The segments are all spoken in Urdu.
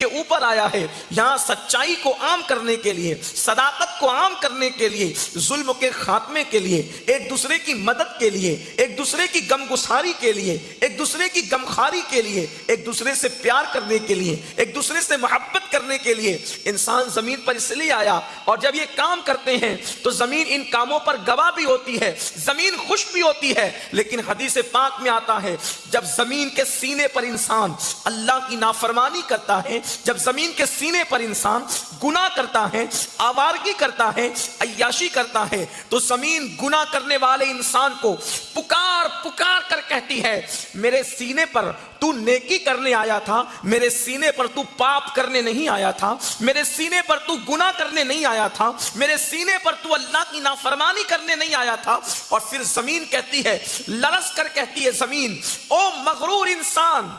کے اوپر آیا ہے، یہاں سچائی کو عام کرنے کے لیے، صداقت کو عام کرنے کے لیے، ظلم کے خاتمے کے لیے، ایک دوسرے کی مدد کے لیے، ایک دوسرے کی غم گساری کے لیے، ایک دوسرے کی غمخواری کے لیے، ایک دوسرے سے پیار کرنے کے لیے، ایک دوسرے سے محبت کرنے کے لیے انسان زمین پر اس لیے آیا۔ اور جب یہ کام کرتے ہیں تو زمین ان کاموں پر گواہ بھی ہوتی ہے، زمین خوش بھی ہوتی ہے۔ لیکن حدیث پاک میں آتا ہے جب زمین کے سینے پر انسان اللہ کی نافرمانی کرتا ہے، جب زمین کے سینے پر انسان گناہ کرتا ہے، آوارگی کرتا ہے، عیاشی کرتا ہے، تو زمین گناہ کرنے والے انسان کو پکار پکار کر کہتی ہے میرے سینے پر تو نیکی کرنے آیا تھا، میرے سینے پر تو پاپ کرنے نہیں آیا تھا، میرے سینے پر تو گناہ کرنے نہیں آیا تھا، میرے سینے پر تو اللہ کی نافرمانی کرنے نہیں آیا تھا۔ اور پھر زمین کہتی ہے، لرز کر کہتی ہے زمین، او مغرور انسان،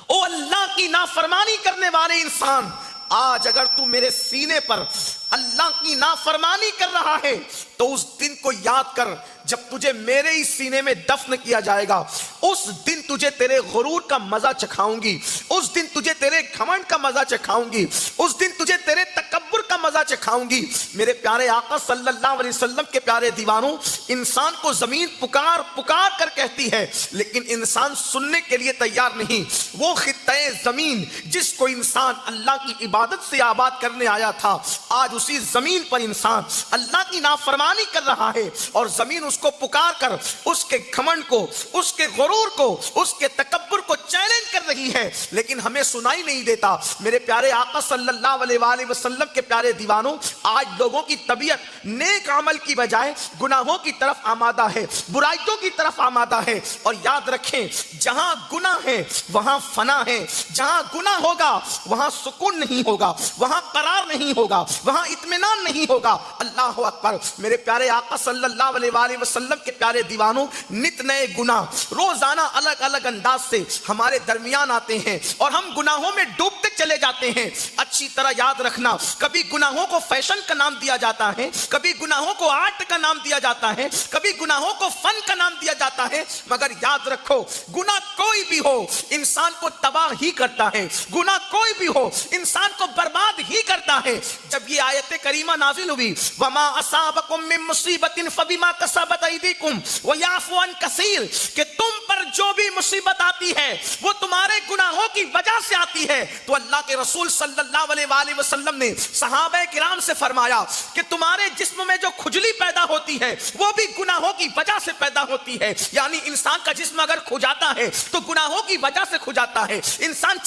او اللہ کی نافرمانی کرنے والے انسان، آج اگر تو میرے سینے پر اللہ کی نافرمانی کر رہا ہے تو اس دن کو یاد کر جب تجھے میرے ہی سینے میں دفن کیا جائے گا، اس دن تجھے تیرے غرور کا مزہ چکھاؤں گی، اس دن تجھے تیرے گھمنڈ کا مزہ چکھاؤں گی، اس دن تجھے تیرے تکبر کا مزہ چکھاؤں گی۔ میرے پیارے آقا صلی اللہ علیہ وسلم کے پیارے دیوانوں، انسان کو زمین پکار پکار کر کہتی ہے لیکن انسان سننے کے لیے تیار نہیں۔ وہ خطہ زمین جس کو انسان اللہ کی عبادت سے آباد کرنے آیا تھا، آج اسی زمین پر انسان اللہ کی نافرمانی کر رہا ہے، اور زمین اس کو پکار کر اس کے گھمنڈ کو، اس کے غرور کو، اس کے تکبر کو چیلنج کر رہی ہے، لیکن ہمیں سنائی نہیں دیتا۔ میرے پیارے آقا صلی اللہ علیہ وآلہ وسلم کے پیارے دیوانوں، آج لوگوں کی طبیعت نیک عمل کی بجائے گناہوں کی طرف آمادہ ہے، برائیوں کی طرف آمادہ ہے۔ اور یاد رکھیں، جہاں گناہ ہے وہاں فنا ہے، جہاں گناہ ہوگا وہاں سکون نہیں ہوگا، وہاں قرار نہیں ہوگا، وہاں اطمینان نہیں ہوگا۔ اللہ اکبر۔ میرے پیارے آقا صلی اللہ علیہ وآلہ وسلم کے پیارے دیوانوں، نت نئے گناہ روزانہ الگ الگ انداز سے ہمارے درمیان آتے ہیں اور ہم گناہوں میں ڈوبتے چلے جاتے ہیں۔ اچھی طرح یاد رکھنا، کبھی گناہوں کو فیشن کا نام دیا جاتا ہے، کبھی گناہوں کو آرٹ کا نام دیا جاتا ہے، کبھی گناہوں کو فن کا نام دیا جاتا ہے، مگر یاد رکھو گناہ کوئی بھی ہو انسان کو تباہ ہی کرتا ہے، گناہ کوئی بھی ہو انسان کو برباد ہی کرتا ہے۔ جب یہ آیت کریمہ نازل ہوئی، وَمَا أَصَابَكُم مِّن مُّصِيبَةٍ فَبِمَا كَسَبَتْ أَيْدِيكُمْ وَيَعْفُو عَن كَثِيرٍ، کہ تم پر جو بھی مصیبت آتی ہے وہ تمہارے گناہوں کی وجہ سے آتی ہے، تو اللہ کے رسول صلی اللہ علیہ وآلہ وسلم نے صحابہ کرام سے فرمایا کہ تمہارے جسم میں جو کھجلی پیدا ہوتی ہے وہ بھی گناہوں کی وجہ سے پیدا ہوتی ہے۔ یعنی انسان کا جسم اگر کھجاتا ہے تو گناہوں کی وجہ سے کھجاتا ہے۔ انسان